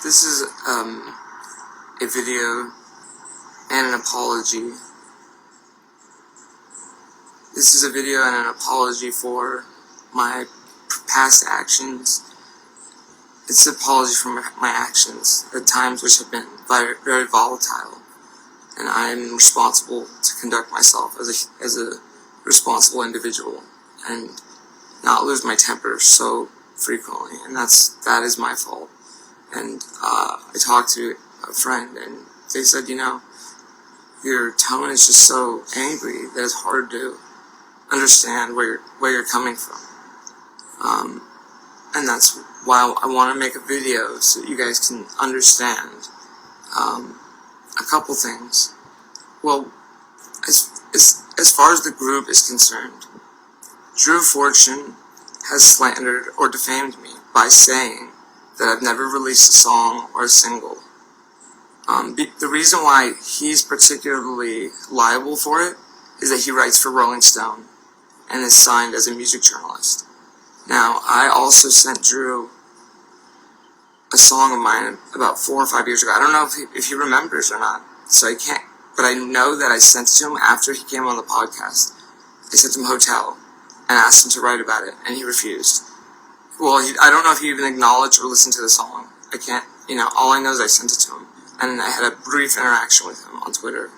This is a video and an apology. This is a video and an apology for my past actions. It's an apology for my actions at times which have been very, very volatile, and I am responsible to conduct myself as a responsible individual and not lose my temper so frequently, and that is my fault. And I talked to a friend, and they said, your tone is just so angry that it's hard to understand where you're coming from. And that's why I want to make a video so you guys can understand a couple things. Well, as far as the group is concerned, Drew Fortune has slandered or defamed me by saying that I've never released a song or a single. The reason why he's particularly liable for it is that he writes for Rolling Stone and is signed as a music journalist. Now, I also sent Drew a song of mine about 4 or 5 years ago. I don't know if he remembers or not, so I can't, but I know that I sent it to him after he came on the podcast. I sent him Hotel and asked him to write about it, and he refused. Well, I don't know if he even acknowledged or listened to the song. I can't, all I know is I sent it to him, and I had a brief interaction with him on Twitter.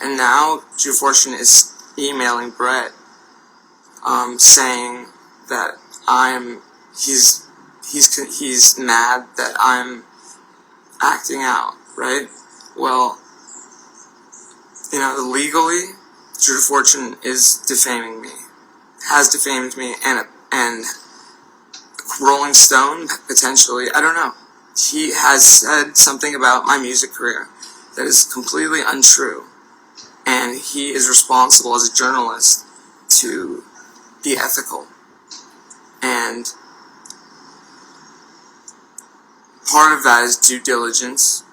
And now Drew Fortune is emailing Bret, saying that he's mad that I'm acting out, right? Well, legally, Drew Fortune is defaming me, has defamed me, and Rolling Stone, potentially, I don't know. He has said something about my music career that is completely untrue, and he is responsible as a journalist to be ethical. And part of that is due diligence,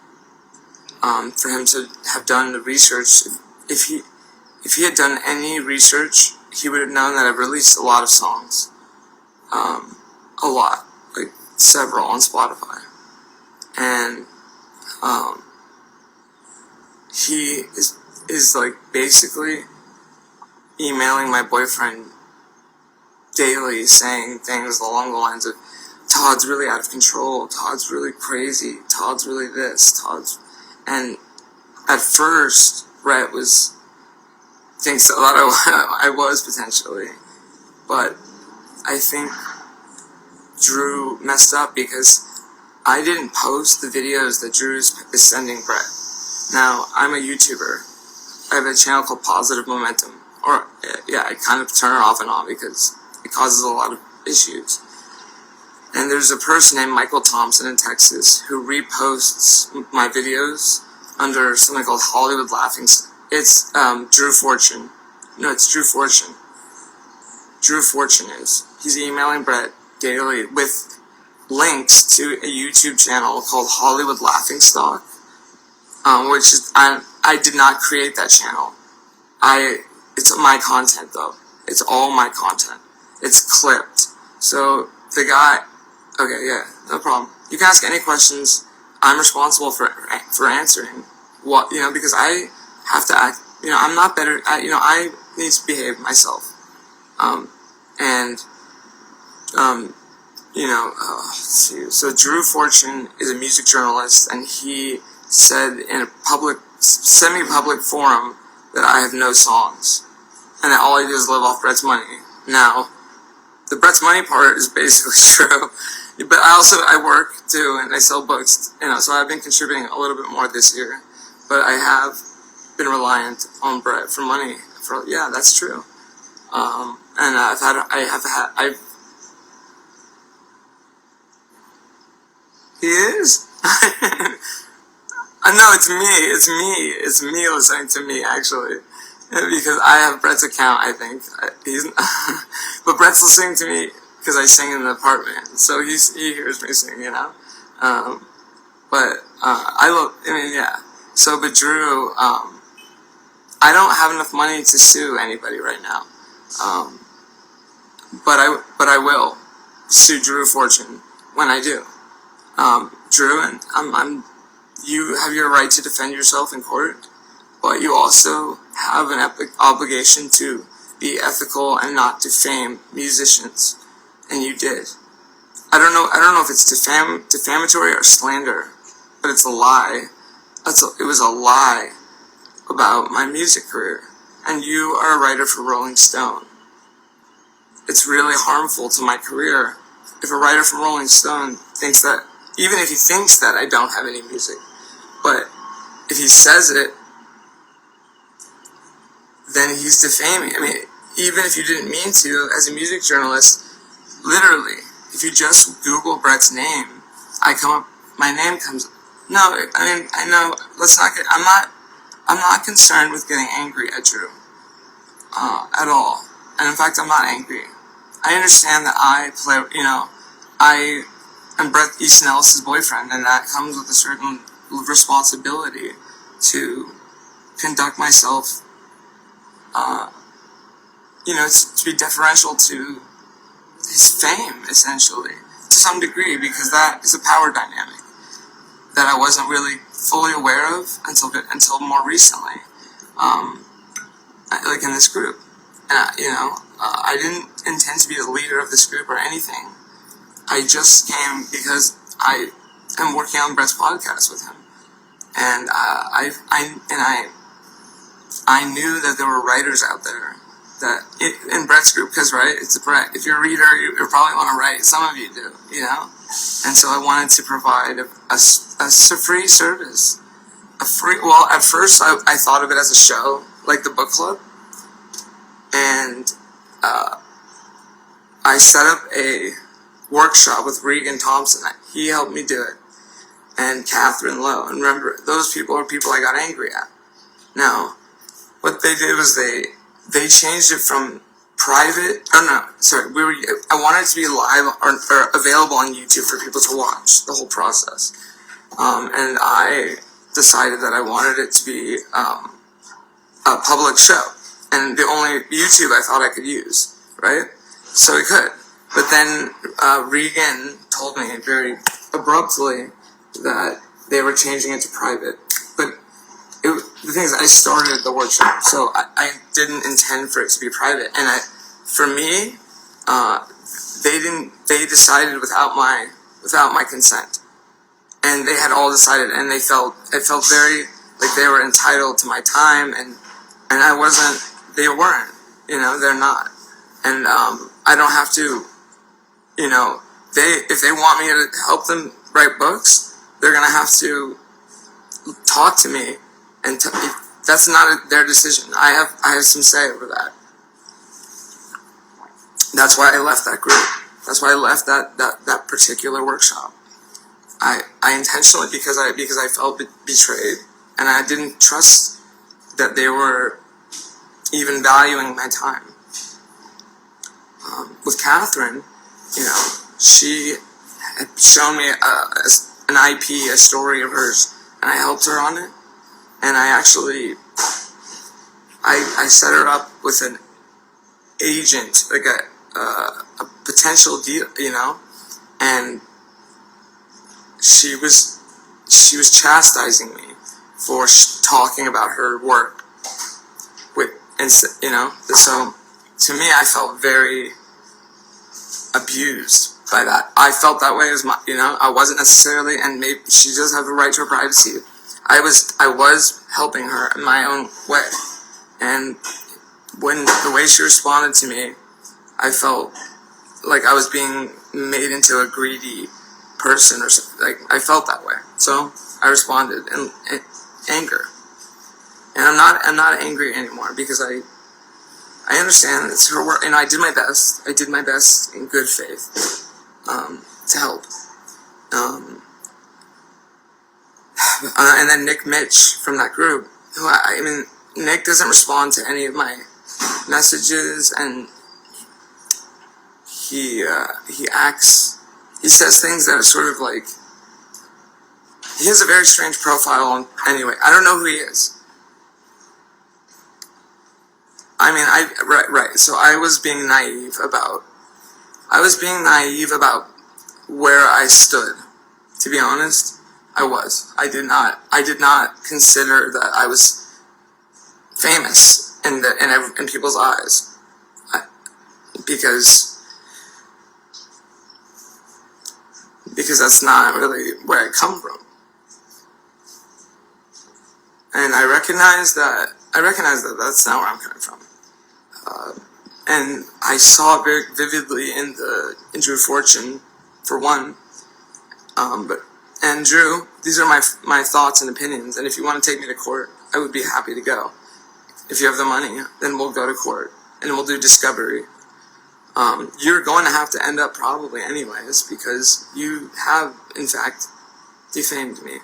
for him to have done the research. If he had done any research, he would have known that I've released a lot of songs. A lot, like several on Spotify. And he is like basically emailing my boyfriend daily saying things along the lines of, Todd's really out of control, Todd's really crazy, Todd's really this, and at first Bret thinks that I was potentially, but I think Drew messed up because I didn't post the videos that Drew is sending Bret. Now, I'm a YouTuber. I have a channel called Positive Momentum. I kind of turn it off and on because it causes a lot of issues. And there's a person named Michael Thompson in Texas who reposts my videos under something called Hollywood Laughing. It's Drew Fortune. No, it's Drew Fortune. Drew Fortune is. He's emailing Bret daily with links to a YouTube channel called Hollywood Laughing Stock, which is, I did not create that channel. It's my content though. It's all my content. It's clipped. So the guy, okay, yeah, no problem. You can ask any questions. I'm responsible for answering what, because I have to act, I'm not better at, I need to behave myself. Let's see. So Drew Fortune is a music journalist, and he said in a semi-public forum that I have no songs, and that all I do is live off Bret's money. Now, the Bret's money part is basically true, but I work too, and I sell books, so I've been contributing a little bit more this year, but I have been reliant on Bret for money. Yeah, that's true. And he is? No, it's me listening to me, actually, because I have Bret's account, I think. But Bret's listening to me because I sing in the apartment, so he hears me sing, but Drew, I don't have enough money to sue anybody right now, but I will sue Drew Fortune when I do. Drew, and you have your right to defend yourself in court, but you also have an obligation to be ethical and not defame musicians, and you did. I don't know if it's defamatory or slander, but it's a lie. It was a lie about my music career, and you are a writer for Rolling Stone. It's really harmful to my career if a writer from Rolling Stone thinks that, even if he thinks that I don't have any music, but if he says it, then he's defaming. I mean, even if you didn't mean to, as a music journalist, literally, if you just Google Bret's name, my name comes. No, I mean, I know. I'm not concerned with getting angry at Drew at all. And in fact, I'm not angry. I understand that I am Bret Easton Ellis' boyfriend, and that comes with a certain responsibility to conduct myself, to be deferential to his fame, essentially, to some degree, because that is a power dynamic that I wasn't really fully aware of until more recently, like in this group. And, I didn't intend to be the leader of this group or anything. I just came because I am working on Bret's podcast with him, and I knew that there were writers out there that in Bret's group, because it's a Bret. If you're a reader, you probably want to write. Some of you do, and so I wanted to provide a free service, Well, at first I thought of it as a show, like the book club, and I set up a workshop with Regan Thompson. He helped me do it, and Catherine Lowe. And remember, those people are people I got angry at. Now, what they did was they changed it from private. I wanted it to be live or available on YouTube for people to watch the whole process. And I decided that I wanted it to be a public show, and the only YouTube I thought I could use, right? So we could. But then Regan told me very abruptly that they were changing it to private. But the thing is, I started the workshop, so I didn't intend for it to be private. And for me, they decided without my consent. And they had all decided, and it felt very like they were entitled to my time, and I wasn't. They weren't, they're not, and I don't have to, if they want me to help them write books, they're gonna have to talk to me, and that's not their decision. I have some say over that. That's why I left that group. That's why I left that particular workshop. I intentionally, because I felt betrayed, and I didn't trust that they were even valuing my time. With Catherine, she had shown me an IP, a story of hers, and I helped her on it. And I actually, I set her up with an agent, like a potential deal, and she was chastising me for talking about her work so to me, I felt very abused by that. I felt that way as I wasn't necessarily, and maybe she does have a right to her privacy. I was helping her in my own way, and when the way she responded to me, I felt like I was being made into a greedy person or something. Like, I felt that way, so I responded in anger. And I'm not angry anymore, because I understand it's her work, and I did my best. I did my best in good faith to help. And then Nick Mitch from that group, who Nick doesn't respond to any of my messages, and he says things that are sort of like, he has a very strange profile. Anyway, I don't know who he is. Right. So I was being naive about where I stood. To be honest, I was. I did not consider that I was famous in people's eyes, because that's not really where I come from. And I recognize that that's not where I'm coming from. And I saw it very vividly in Drew Fortune, for one. And Drew, these are my thoughts and opinions. And if you want to take me to court, I would be happy to go. If you have the money, then we'll go to court and we'll do discovery. You're going to have to end up probably anyways, because you have, in fact, defamed me.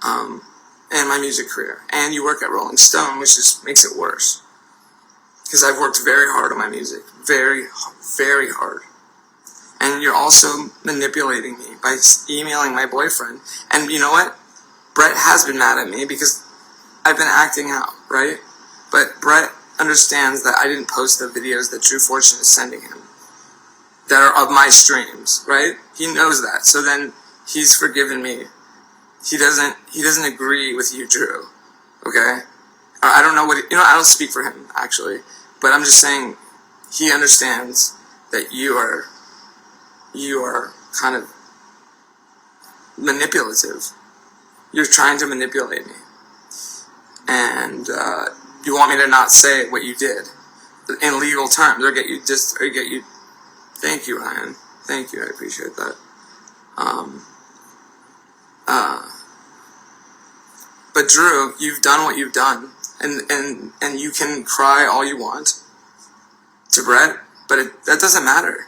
And my music career. And you work at Rolling Stone, which just makes it worse. Because I've worked very hard on my music. Very, very hard. And you're also manipulating me by emailing my boyfriend. And you know what? Bret has been mad at me because I've been acting out, right? But Bret understands that I didn't post the videos that Drew Fortune is sending him that are of my streams, right? He knows that. So then he's forgiven me. He doesn't agree with you, Drew. Okay? I don't know what I don't speak for him, actually. But I'm just saying he understands that you are kind of manipulative. You're trying to manipulate me. And you want me to not say what you did in legal terms, or get you thank you, Ryan. Thank you, I appreciate that. But Drew, you've done what you've done, and you can cry all you want to Bret, but that doesn't matter.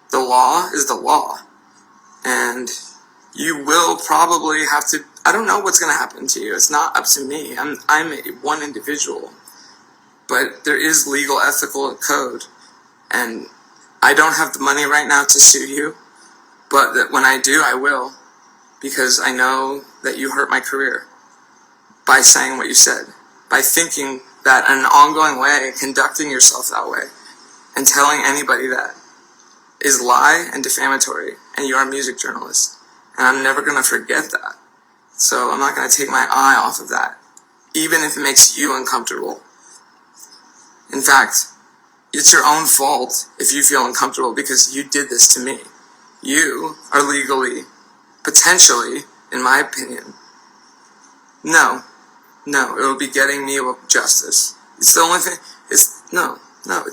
The law is the law, and you will probably have to. I don't know what's going to happen to you. It's not up to me. I'm one individual, but there is legal, ethical code, and I don't have the money right now to sue you, but that when I do, I will, because I know that you hurt my career by saying what you said, by thinking that in an ongoing way, conducting yourself that way, and telling anybody that is lie and defamatory, and you are a music journalist. And I'm never going to forget that. So I'm not going to take my eye off of that, even if it makes you uncomfortable. In fact, it's your own fault if you feel uncomfortable because you did this to me. You are legally, potentially, in my opinion, no, it'll be getting me justice. It's the only thing.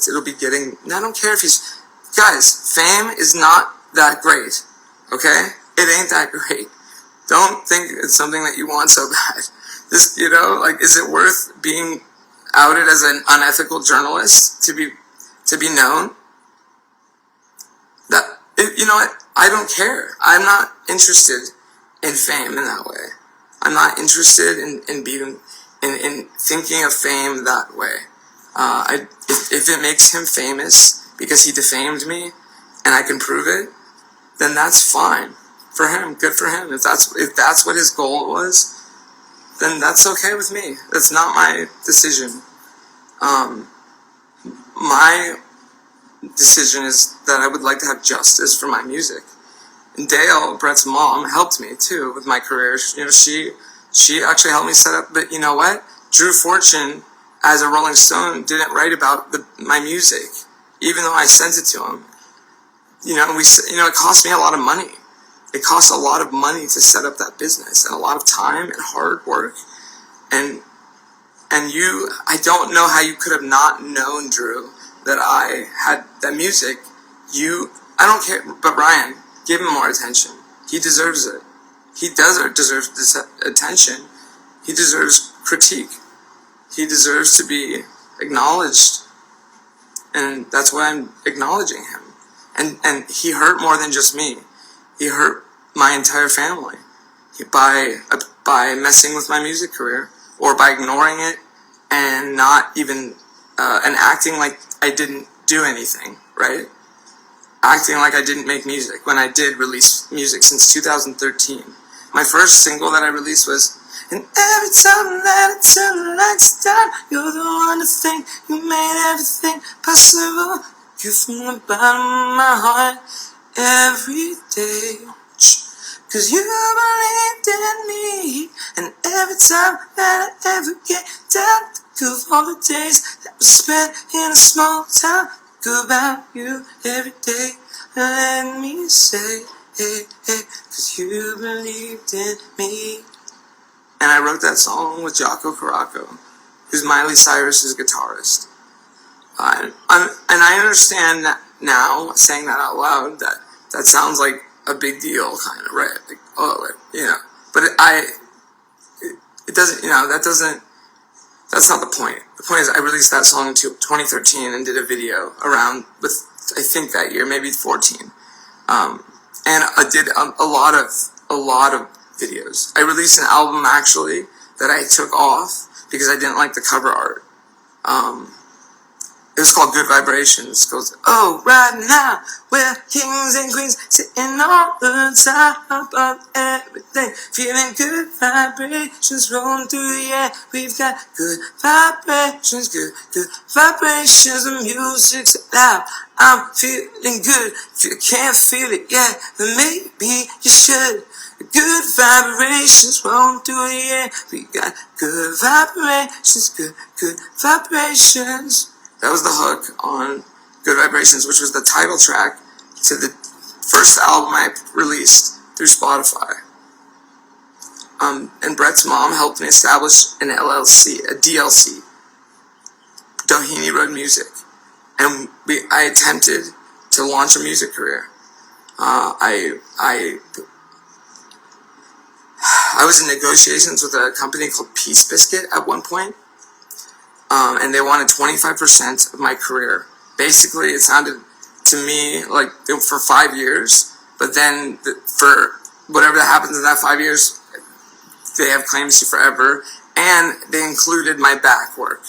It'll be getting. I don't care if he's. Guys, fame is not that great. Okay, it ain't that great. Don't think it's something that you want so bad. This, is it worth being outed as an unethical journalist to be known? You know what? I don't care. I'm not interested in fame in that way. I'm not interested in thinking of fame that way. If it makes him famous because he defamed me and I can prove it, then that's fine for him. Good for him. If that's what his goal was, then that's okay with me. That's not my decision. My decision is that I would like to have justice for my music. And Dale, Bret's mom, helped me too with my career. She actually helped me set up. But you know what? Drew Fortune, as a Rolling Stone, didn't write about my music, even though I sent it to him. It cost me a lot of money. It cost a lot of money to set up that business, and a lot of time and hard work. And I don't know how you could have not known, Drew, that I had that music. I don't care, but Ryan, give him more attention. He deserves it. He deserves this attention. He deserves critique. He deserves to be acknowledged. And that's why I'm acknowledging him. And he hurt more than just me. He hurt my entire family by messing with my music career, or by ignoring it and not even and acting like I didn't do anything, right? Acting like I didn't make music when I did release music since 2013. My first single that I released was, and every time that I turn the lights down, you're the one to think you made everything possible. You from the bottom of my heart every day. 'cause you believed in me. And every time that I ever get down, think of all the days that we spent in a small town. Think about you every day. Let me say, hey, hey, 'cause you believed in me. And I wrote that song with Jocko Caraco, who's Miley Cyrus's guitarist. And I understand that now, saying that out loud, that sounds like a big deal, kind of, right? Like, oh, like, you know. But it doesn't, you know, that's not the point. The point is I released that song in 2013 and did a video around with, I think that year, maybe 14. And I did a lot of videos. I released an album, actually, that I took off because I didn't like the cover art. It was called Good Vibrations. It goes, oh, right now, we're kings and queens, sitting on the top of everything, feeling good vibrations rolling through the air. We've got good vibrations, good vibrations. The music's loud, I'm feeling good. If you can't feel it yet, then maybe you should. Good vibrations rolling through the air. We got good vibrations, good vibrations. That was the hook on Good Vibrations, which was the title track to the first album I released through Spotify. And Bret's mom helped me establish an LLC, a DLC, Doheny Road Music. And I attempted to launch a music career. I was in negotiations with a company called Peace Biscuit at one point. And they wanted 25% of my career. Basically, it sounded to me like for 5 years, but then for whatever that happens in that 5 years, they have claims to forever, and they included my back work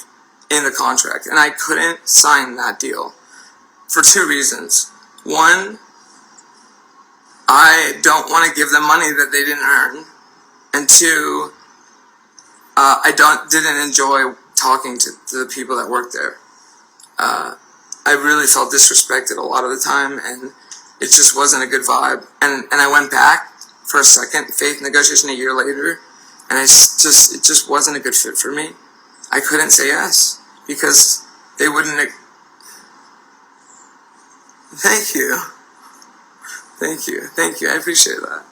in the contract, and I couldn't sign that deal for 2 reasons. One, I don't want to give them money that they didn't earn, and two, I didn't enjoy talking to the people that work there. I really felt disrespected a lot of the time, and it just wasn't a good vibe. And I went back for a second faith negotiation a year later, and it just wasn't a good fit for me. I couldn't say yes because they wouldn't. Thank you. I appreciate that.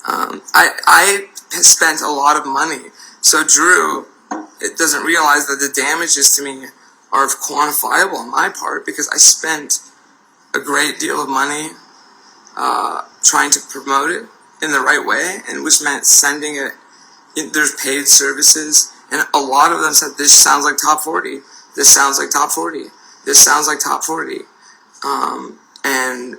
I spent a lot of money, so Drew, it doesn't realize that the damages to me are quantifiable on my part because I spent a great deal of money trying to promote it in the right way, and which meant sending it. There's paid services, and a lot of them said, this sounds like top 40. This sounds like top 40. This sounds like top 40. And